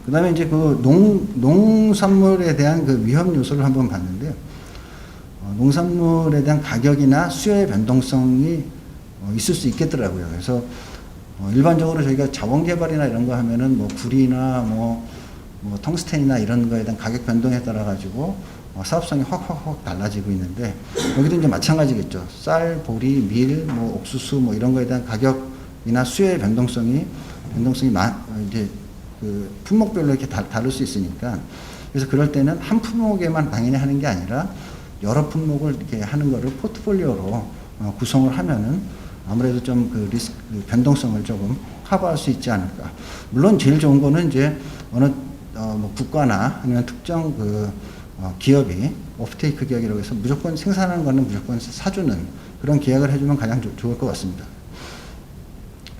그 다음에 이제 그 농산물에 대한 그 위험 요소를 한번 봤는데요. 농산물에 대한 가격이나 수요의 변동성이 있을 수 있겠더라고요. 그래서 일반적으로 저희가 자원개발이나 이런 거 하면은 뭐 구리나 뭐 텅스텐이나 이런 거에 대한 가격 변동에 따라 가지고 사업성이 확 달라지고 있는데 여기도 이제 마찬가지겠죠. 쌀, 보리, 밀, 뭐 옥수수 뭐 이런 거에 대한 가격이나 수요의 변동성이 이제 그 품목별로 이렇게 다를 수 있으니까 그래서 그럴 때는 한 품목에만 당연히 하는 게 아니라 여러 품목을 이렇게 하는 거를 포트폴리오로 구성을 하면은 아무래도 좀 그 리스크 변동성을 조금 커버할 수 있지 않을까. 물론 제일 좋은 거는 이제 어느 뭐 국가나 아니면 특정 그 기업이 오프테이크 계약이라고 해서 무조건 생산하는 거는 무조건 사주는 그런 계약을 해주면 가장 좋을 것 같습니다.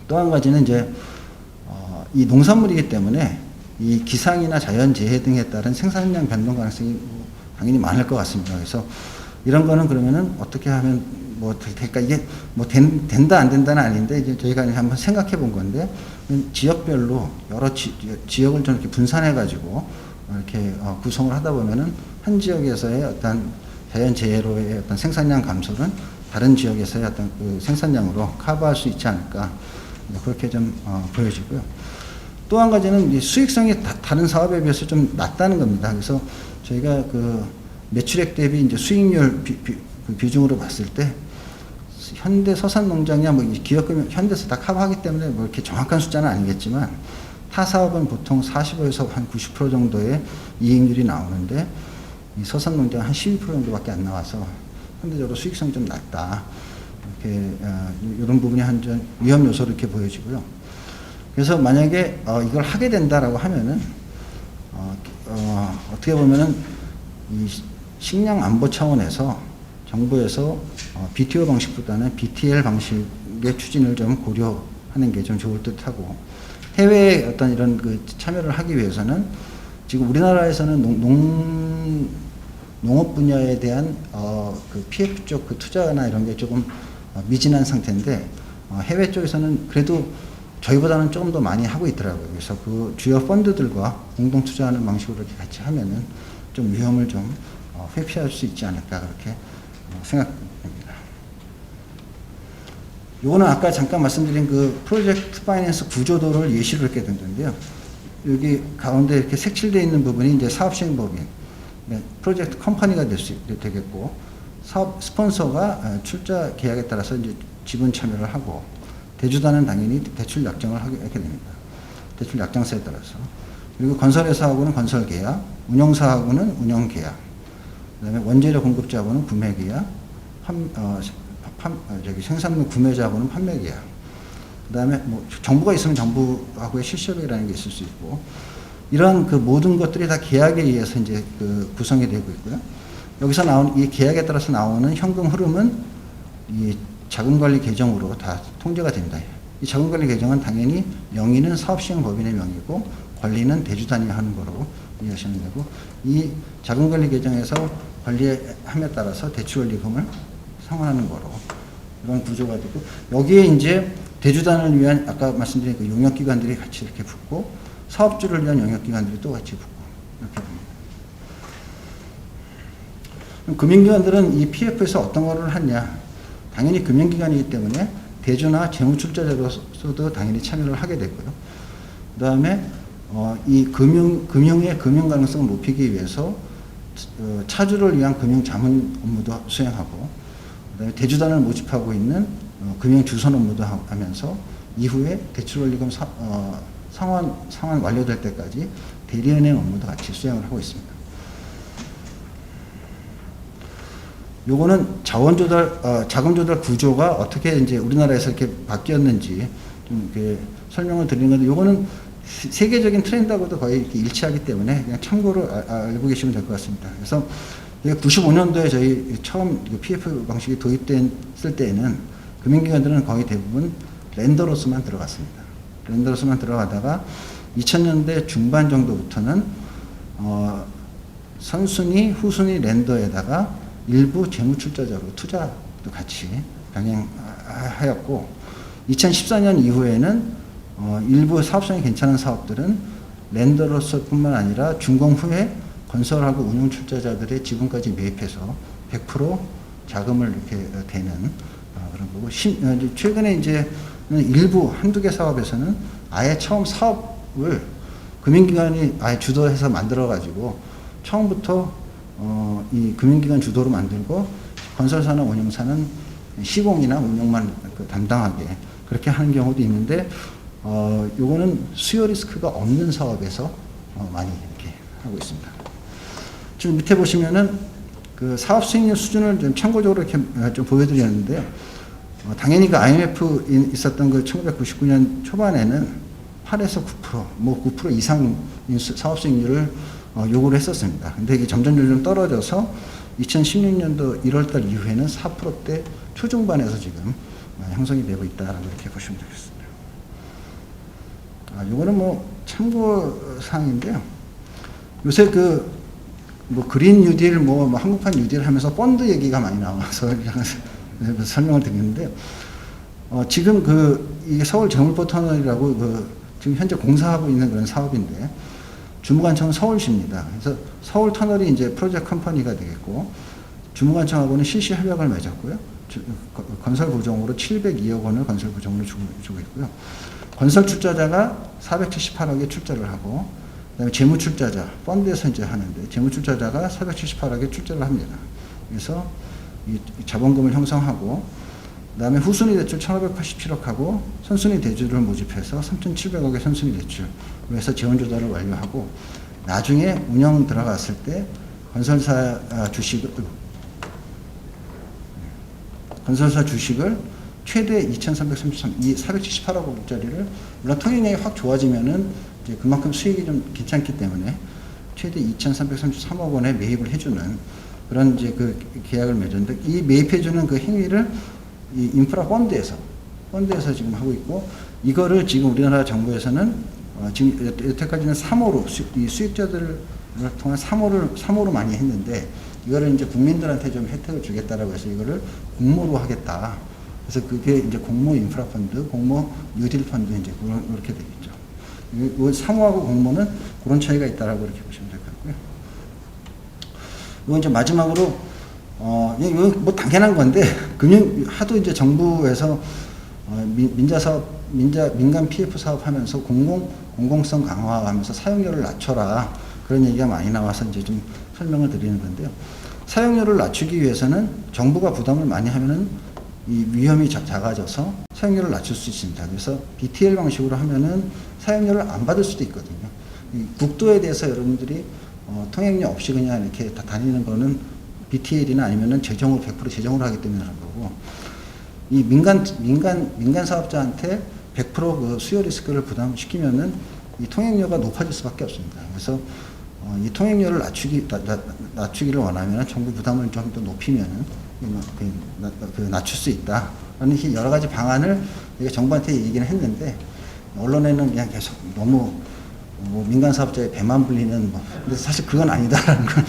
또 한 가지는 이제 이 농산물이기 때문에 이 기상이나 자연재해 등에 따른 생산량 변동 가능성이 당연히 많을 것 같습니다. 그래서 이런 거는 그러면은 어떻게 하면 뭐 될까? 이게 뭐 된다 안 된다는 아닌데 이제 저희가 한번 생각해 본 건데 지역별로 여러 지역을 좀 이렇게 분산해 가지고 이렇게 구성을 하다 보면은 한 지역에서의 어떤 자연재해로의 어떤 생산량 감소는 다른 지역에서의 어떤 그 생산량으로 커버할 수 있지 않을까 그렇게 좀 보여지고요. 또 한 가지는 이 수익성이 다른 사업에 비해서 좀 낮다는 겁니다. 그래서 저희가 그 매출액 대비 이제 수익률 비중으로 봤을 때 현대 서산농장이야 뭐 기업금융 현대에서 다 커버하기 때문에 뭐 이렇게 정확한 숫자는 아니겠지만 타 사업은 보통 45에서 한 90% 정도의 이익률이 나오는데 이 서산농장 한 12% 정도밖에 안 나와서 현대적으로 수익성이 좀 낮다. 이렇게 이런 부분이 한 위험 요소로 이렇게 보여지고요. 그래서 만약에 이걸 하게 된다라고 하면은 어떻게 보면은 이 식량 안보 차원에서 정부에서 BTO 방식보다는 BTL 방식의 추진을 좀 고려하는 게 좀 좋을 듯하고 해외에 어떤 이런 그 참여를 하기 위해서는 지금 우리나라에서는 농업 분야에 대한 그 PF 쪽 그 투자나 이런 게 조금 미진한 상태인데 해외 쪽에서는 그래도 저희보다는 조금 더 많이 하고 있더라고요. 그래서 그 주요 펀드들과 공동 투자하는 방식으로 이렇게 같이 하면은 좀 위험을 좀 회피할 수 있지 않을까 그렇게 생각됩니다. 요거는 아까 잠깐 말씀드린 그 프로젝트 파이낸스 구조도를 예시로 이렇게 든 건데요. 여기 가운데 이렇게 색칠되어 있는 부분이 이제 사업 시행법인, 프로젝트 컴퍼니가 되겠고, 사업 스폰서가 출자 계약에 따라서 이제 지분 참여를 하고, 대주단은 당연히 대출 약정을 하게 됩니다. 대출 약정서에 따라서. 그리고 건설회사하고는 건설 계약, 운영사하고는 운영 계약, 그다음에 원재료 공급자하고는 구매 계약, 생산물 구매자하고는 판매 계약. 그다음에 뭐 정부가 있으면 정부하고의 실시협약이라는 게 있을 수 있고, 이런 그 모든 것들이 다 계약에 의해서 이제 그 구성이 되고 있고요. 여기서 나온 이 계약에 따라서 나오는 현금 흐름은 이 자금관리 계정으로 다 통제가 됩니다. 이 자금관리 계정은 당연히 명의는 사업시행법인의 명의고 관리는 대주단이 하는 거로 이해하시면 되고, 이 자금관리 계정에서 관리함에 따라서 대출원리금을 상환하는 거로 이런 구조가 되고, 여기에 이제 대주단을 위한 아까 말씀드린 그 용역기관들이 같이 이렇게 붙고, 사업주를 위한 용역기관들이 또 같이 붙고 이렇게 됩니다. 금융기관들은 이 PF에서 어떤 거를 하냐? 당연히 금융기관이기 때문에 대주나 재무출자자로서도 당연히 참여를 하게 되고요. 그 다음에 이 금융의 금융 가능성을 높이기 위해서 차주를 위한 금융 자문 업무도 수행하고, 그 다음에 대주단을 모집하고 있는 금융 주선 업무도 하면서 이후에 대출원리금 상환 완료될 때까지 대리은행 업무도 같이 수행을 하고 있습니다. 요거는 자금 조달 구조가 어떻게 이제 우리나라에서 이렇게 바뀌었는지 좀 이렇게 설명을 드리는 건데, 요거는 세계적인 트렌드하고도 거의 이렇게 일치하기 때문에 그냥 참고로 알고 계시면 될 것 같습니다. 그래서 95년도에 저희 처음 PF 방식이 도입됐을 때에는 금융기관들은 거의 대부분 렌더로서만 들어갔습니다. 렌더로서만 들어가다가 2000년대 중반 정도부터는 선순위, 후순위 렌더에다가 일부 재무출자자로 투자도 같이 병행하였고, 2014년 이후에는 일부 사업성이 괜찮은 사업들은 렌더로서뿐만 아니라 준공 후에 건설하고 운용출자자들의 지분까지 매입해서 100% 자금을 이렇게 되는 그런 거고, 최근에 이제 일부 한두 개 사업에서는 아예 처음 사업을 금융기관이 아예 주도해서 만들어가지고 처음부터 이 금융기관 주도로 만들고 건설사나 운영사는 시공이나 운영만 담당하게 그렇게 하는 경우도 있는데, 요거는 수요 리스크가 없는 사업에서 많이 이렇게 하고 있습니다. 지금 밑에 보시면은 그 사업 수익률 수준을 좀 참고적으로 이렇게 좀 보여드렸는데요. 당연히 그 IMF 있었던 그 1999년 초반에는 8에서 9%, 뭐 9% 이상 사업 수익률을 요구를 했었습니다. 근데 이게 점점 떨어져서 2016년도 1월달 이후에는 4%대 초중반에서 지금 형성이 되고 있다라고 이렇게 보시면 되겠습니다. 요거는 뭐 참고 사항인데요. 요새 뭐 그린 뉴딜, 뭐 한국판 뉴딜 하면서 펀드 얘기가 많이 나와서 설명을 드리는데요. 지금 이게 서울 재물포 터널이라고 지금 현재 공사하고 있는 그런 사업인데, 주무관청은 서울시입니다. 그래서 서울 터널이 이제 프로젝트 컴퍼니가 되겠고, 주무관청하고는 실시 협약을 맺었고요. 건설 보정으로 702억 원을 건설 보정으로 주고 있고요. 건설 출자자가 478억에 출자를 하고, 그다음에 재무 출자자, 펀드에서 이제 하는데 재무 출자자가 478억에 출자를 합니다. 그래서 이 자본금을 형성하고, 그다음에 후순위 대출 1,587억하고 선순위 대주를 모집해서 3,700억의 선순위 대출 그래서 재원 조달을 완료하고, 나중에 운영 들어갔을 때 건설사 주식을 최대 478억짜리를, 물론 통행량이 확 좋아지면은 이제 그만큼 수익이 좀 괜찮기 때문에 최대 2,333억 원에 매입을 해주는 그런 이제 그 계약을 맺었는데, 이 매입해주는 그 행위를 이 인프라 펀드에서 지금 하고 있고, 이거를 지금 우리나라 정부에서는 지금 여태까지는 3호로 이 수익자들을 통한 3호로 많이 했는데, 이거를 이제 국민들한테 좀 혜택을 주겠다라고 해서 이거를 공모로 하겠다. 그래서 그게 이제 공모 인프라 펀드, 공모 뉴딜 펀드 이제 그렇게 되겠죠. 이 3호하고 공모는 그런 차이가 있다라고 이렇게 보시면 될 것 같고요. 이건 이제 마지막으로 이거 뭐 당연한 건데, 하도 이제 정부에서 민간 PF 사업하면서 공공성 강화하면서 사용료를 낮춰라 그런 얘기가 많이 나와서 이제 좀 설명을 드리는 건데요. 사용료를 낮추기 위해서는 정부가 부담을 많이 하면은 이 위험이 작아져서 사용료를 낮출 수 있습니다. 그래서 BTL 방식으로 하면은 사용료를 안 받을 수도 있거든요. 이 국도에 대해서 여러분들이 통행료 없이 그냥 이렇게 다 다니는 거는 BTL이나 아니면은 100% 재정으로 하기 때문에 하는 거고, 이 민간 사업자한테 100% 그 수요 리스크를 부담시키면은 이 통행료가 높아질 수밖에 없습니다. 그래서 이 통행료를 낮추기를 원하면 정부 부담을 좀 더 높이면은 낮출 수 있다. 라는 여러 가지 방안을 정부한테 얘기는 했는데, 언론에는 그냥 계속 너무 민간 사업자의 배만 불리는 근데 사실 그건 아니다라는 걸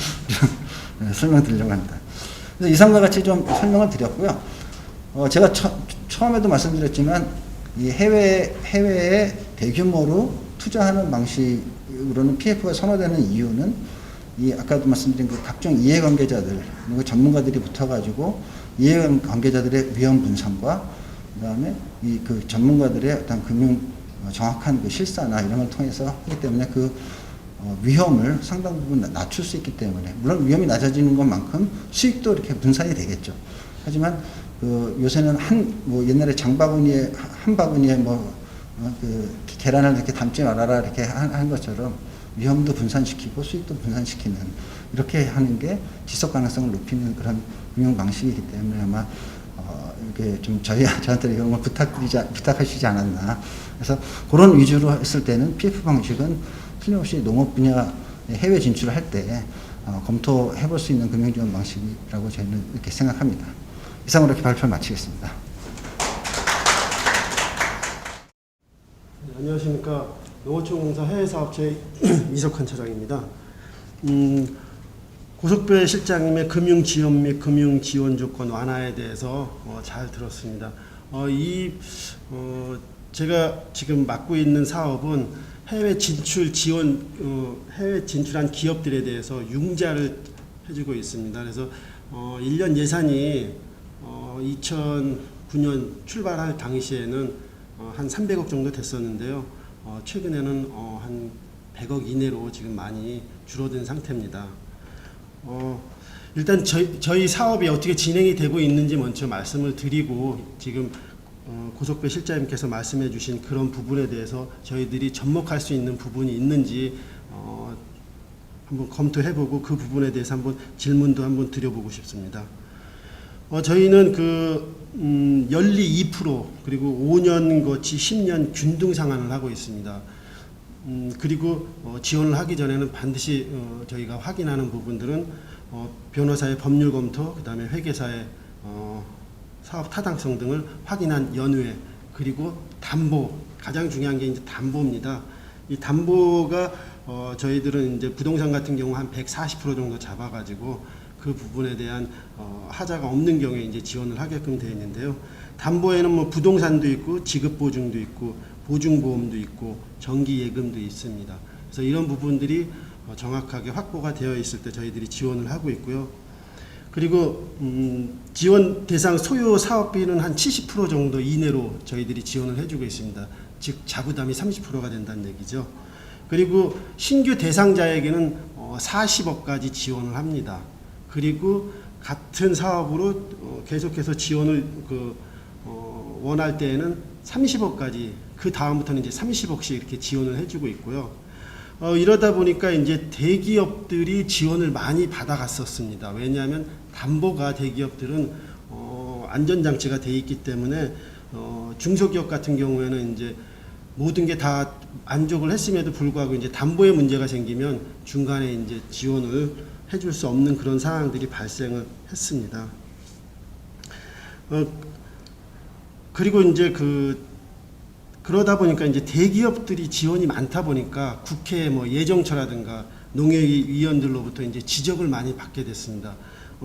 설명드리려고 합니다. 그래서 이상과 같이 좀 설명을 드렸고요. 제가 처음에도 말씀드렸지만 이 해외에 대규모로 투자하는 방식으로는 PF가 선호되는 이유는 이 아까도 말씀드린 그 각종 이해관계자들 그리고 전문가들이 붙어가지고 이해관계자들의 위험 분석과 그다음에 이 그 전문가들의 어떤 금융 정확한 그 실사나 이런 걸 통해서 하기 때문에 그 위험을 상당 부분 낮출 수 있기 때문에 물론 위험이 낮아지는 것만큼 수익도 이렇게 분산이 되겠죠. 하지만 그 요새는 뭐 옛날에 장바구니에 한 바구니에 그 계란을 이렇게 담지 말아라 이렇게 한 것처럼 위험도 분산시키고 수익도 분산시키는 이렇게 하는 게 지속 가능성을 높이는 그런 운영 방식이기 때문에 아마 이렇게 좀 저한테 이런 걸 부탁하시지 않았나. 그래서 그런 위주로 했을 때는 PF 방식은 틀림없이 농업 분야 해외 진출을 할 때 검토해 볼 수 있는 금융지원 방식이라고 저희는 이렇게 생각합니다. 이상으로 이렇게 발표를 마치겠습니다. 네, 안녕하십니까. 농어촌공사 해외사업체 이석환 차장입니다. 고석배 실장님의 금융지원 및 금융지원 조건 완화에 대해서 잘 들었습니다. 제가 지금 맡고 있는 사업은 해외 진출 지원, 해외 진출한 기업들에 대해서 융자를 해주고 있습니다. 그래서 1년 예산이 2009년 출발할 당시에는 한 300억 정도 됐었는데요. 최근에는 한 100억 이내로 지금 많이 줄어든 상태입니다. 일단 저희 사업이 어떻게 진행이 되고 있는지 먼저 말씀을 드리고 지금 고석배 실장님께서 말씀해 주신 그런 부분에 대해서 저희들이 접목할 수 있는 부분이 있는지 한번 검토해보고 그 부분에 대해서 한번 질문도 한번 드려보고 싶습니다. 저희는 연리 2% 그리고 5년 거치 10년 균등 상환을 하고 있습니다. 그리고 지원을 하기 전에는 반드시 저희가 확인하는 부분들은 변호사의 법률 검토, 그 다음에 회계사의 사업 타당성 등을 확인한 연회, 그리고 담보, 가장 중요한 게 이제 담보입니다. 이 담보가 저희들은 이제 부동산 같은 경우 한 140% 정도 잡아가지고 그 부분에 대한 하자가 없는 경우에 이제 지원을 하게끔 되어 있는데요. 담보에는 뭐 부동산도 있고 지급보증도 있고 보증보험도 있고 정기예금도 있습니다. 그래서 이런 부분들이 정확하게 확보가 되어 있을 때 저희들이 지원을 하고 있고요. 그리고 지원 대상 소요 사업비는 한 70% 정도 이내로 저희들이 지원을 해주고 있습니다. 즉 자부담이 30%가 된다는 얘기죠. 그리고 신규 대상자에게는 40억까지 지원을 합니다. 그리고 같은 사업으로 계속해서 지원을 원할 때에는 30억까지, 그 다음부터는 이제 30억씩 이렇게 지원을 해주고 있고요. 이러다 보니까 이제 대기업들이 지원을 많이 받아갔었습니다. 왜냐하면 담보가 대기업들은 안전장치가 돼 있기 때문에 중소기업 같은 경우에는 이제 모든 게 다 만족을 했음에도 불구하고 이제 담보에 문제가 생기면 중간에 이제 지원을 해줄 수 없는 그런 상황들이 발생을 했습니다. 그리고 이제 그러다 보니까 이제 대기업들이 지원이 많다 보니까 국회 뭐 예정처라든가 농해위원들로부터 이제 지적을 많이 받게 됐습니다.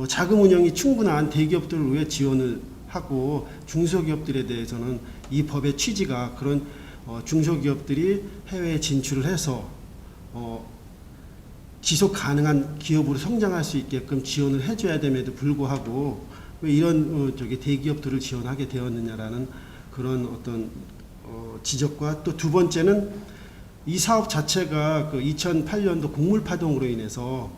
자금 운영이 충분한 대기업들을 왜 지원을 하고 중소기업들에 대해서는 이 법의 취지가 그런 중소기업들이 해외에 진출을 해서 지속 가능한 기업으로 성장할 수 있게끔 지원을 해줘야 됨에도 불구하고 왜 이런 대기업들을 지원하게 되었느냐라는 그런 어떤 지적과 또 두 번째는 이 사업 자체가 2008년도 곡물파동으로 인해서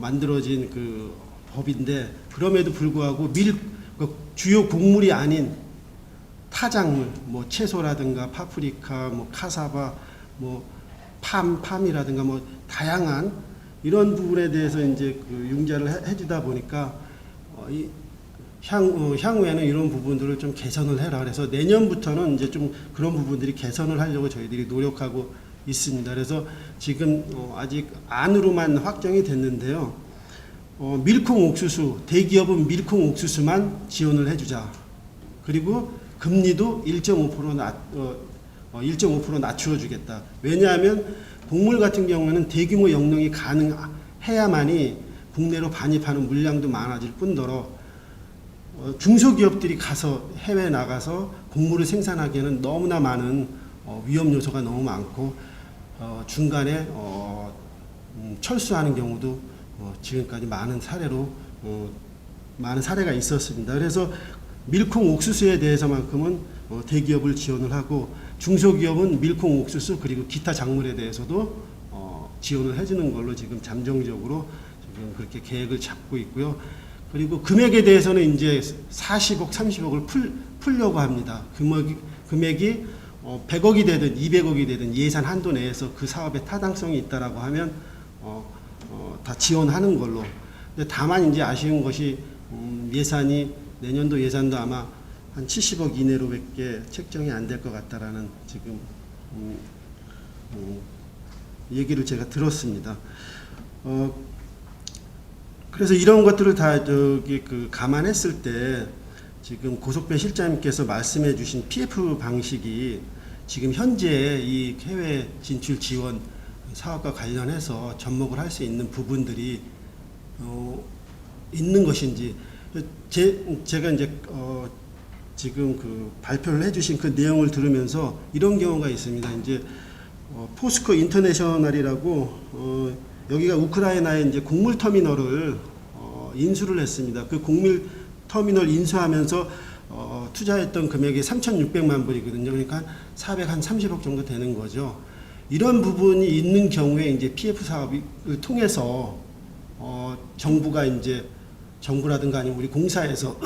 만들어진 그 법인데 그럼에도 불구하고 주요 곡물이 아닌 타작물, 뭐 채소라든가 파프리카, 뭐 카사바, 뭐 팜이라든가 뭐 다양한 이런 부분에 대해서 이제 융자를 해주다 보니까 향후에는 이런 부분들을 좀 개선을 해라. 그래서 내년부터는 이제 좀 그런 부분들이 개선을 하려고 저희들이 노력하고 있습니다. 그래서 지금 아직 안으로만 확정이 됐는데요. 밀콩 옥수수, 대기업은 밀콩 옥수수만 지원을 해주자. 그리고 금리도 1.5% 낮추어 주겠다. 왜냐하면 곡물 같은 경우에는 대규모 영농이 가능해야만이 국내로 반입하는 물량도 많아질 뿐더러 중소기업들이 가서 해외 나가서 곡물을 생산하기에는 너무나 많은 위험 요소가 너무 많고 중간에 철수하는 경우도 지금까지 많은 사례가 있었습니다. 그래서 밀콩 옥수수에 대해서만큼은 대기업을 지원을 하고 중소기업은 밀콩 옥수수 그리고 기타 작물에 대해서도 지원을 해주는 걸로 지금 잠정적으로 지금 그렇게 계획을 잡고 있고요. 그리고 금액에 대해서는 이제 40억, 30억을 풀려고 합니다. 금액이 100억이 되든 200억이 되든 예산 한도 내에서 그 사업에 타당성이 있다라고 하면 다 지원하는 걸로. 근데 다만 이제 아쉬운 것이 예산이 내년도 예산도 아마 한 70억 이내로밖에 책정이 안 될 것 같다라는 지금 얘기를 제가 들었습니다. 그래서 이런 것들을 다 감안했을 때 지금 고석배 실장님께서 말씀해주신 PF 방식이 지금 현재 이 해외 진출 지원 사업과 관련해서 접목을 할 수 있는 부분들이 있는 것인지 제가 이제 지금 그 발표를 해주신 그 내용을 들으면서 이런 경우가 있습니다. 이제 포스코 인터내셔널이라고 여기가 우크라이나에 이제 곡물 터미널을 인수를 했습니다. 그 곡물 터미널 인수하면서 투자했던 금액이 3,600만 불이거든요. 그러니까 430억 정도 되는 거죠. 이런 부분이 있는 경우에 이제 PF 사업을 통해서 정부가 이제 정부라든가 아니면 우리 공사에서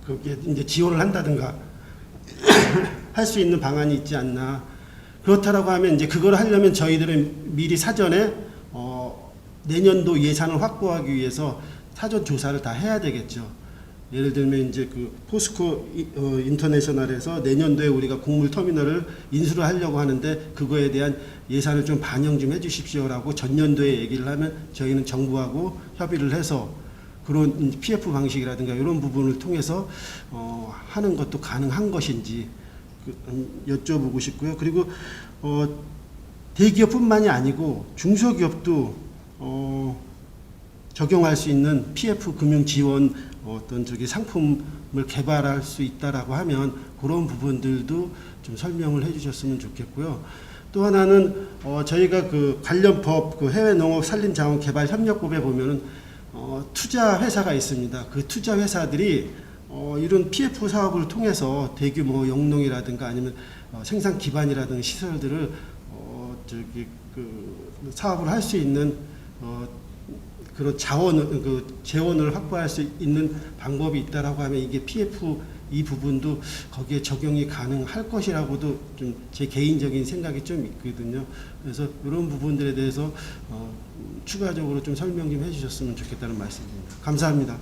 그게 이제 지원을 한다든가 할 수 있는 방안이 있지 않나. 그렇다라고 하면 이제 그걸 하려면 저희들은 미리 사전에 내년도 예산을 확보하기 위해서 사전 조사를 다 해야 되겠죠. 예를 들면 이제 그 포스코 인터내셔널에서 내년도에 우리가 곡물 터미널을 인수를 하려고 하는데 그거에 대한 예산을 좀 반영 좀 해주십시오라고 전년도에 얘기를 하면 저희는 정부하고 협의를 해서 그런 PF 방식이라든가 이런 부분을 통해서 하는 것도 가능한 것인지 여쭤보고 싶고요. 그리고 대기업뿐만이 아니고 중소기업도 적용할 수 있는 PF 금융 지원 어떤 상품을 개발할 수 있다라고 하면 그런 부분들도 좀 설명을 해주셨으면 좋겠고요. 또 하나는 저희가 그 관련 법 그 해외 농업 산림 자원 개발 협력법에 보면은 투자 회사가 있습니다. 그 투자 회사들이 이런 PF 사업을 통해서 대규모 영농이라든가 아니면 생산 기반이라든가 시설들을 그 사업을 할 수 있는 그런 재원을 확보할 수 있는 방법이 있다라고 하면 이게 PF 이 부분도 거기에 적용이 가능할 것이라고도 좀 제 개인적인 생각이 좀 있거든요. 그래서 이런 부분들에 대해서 추가적으로 좀 설명 좀 해주셨으면 좋겠다는 말씀입니다. 감사합니다.